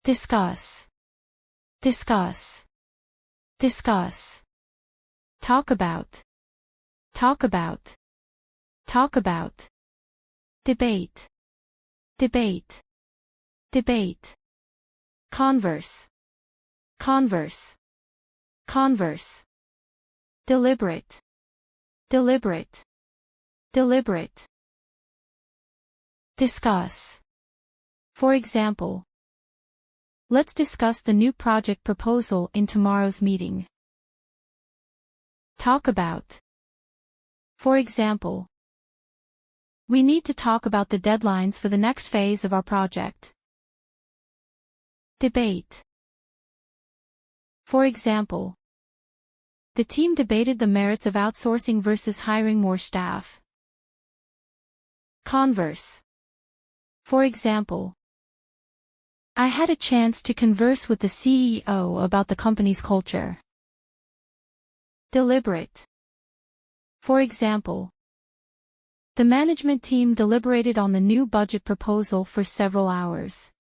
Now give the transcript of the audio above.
discuss, discuss, discuss, talk about, talk about, talk about, debate, debate, debate, converse, converse, converse, deliberate, deliberate, deliberate, discuss. For example, let's discuss the new project proposal in tomorrow's meeting. Talk about. For example, we need to talk about the deadlines for the next phase of our project. Debate. For example, the team debated the merits of outsourcing versus hiring more staff. Converse. For example, I had a chance to converse with the CEO about the company's culture. Deliberate. For example, the management team deliberated on the new budget proposal for several hours.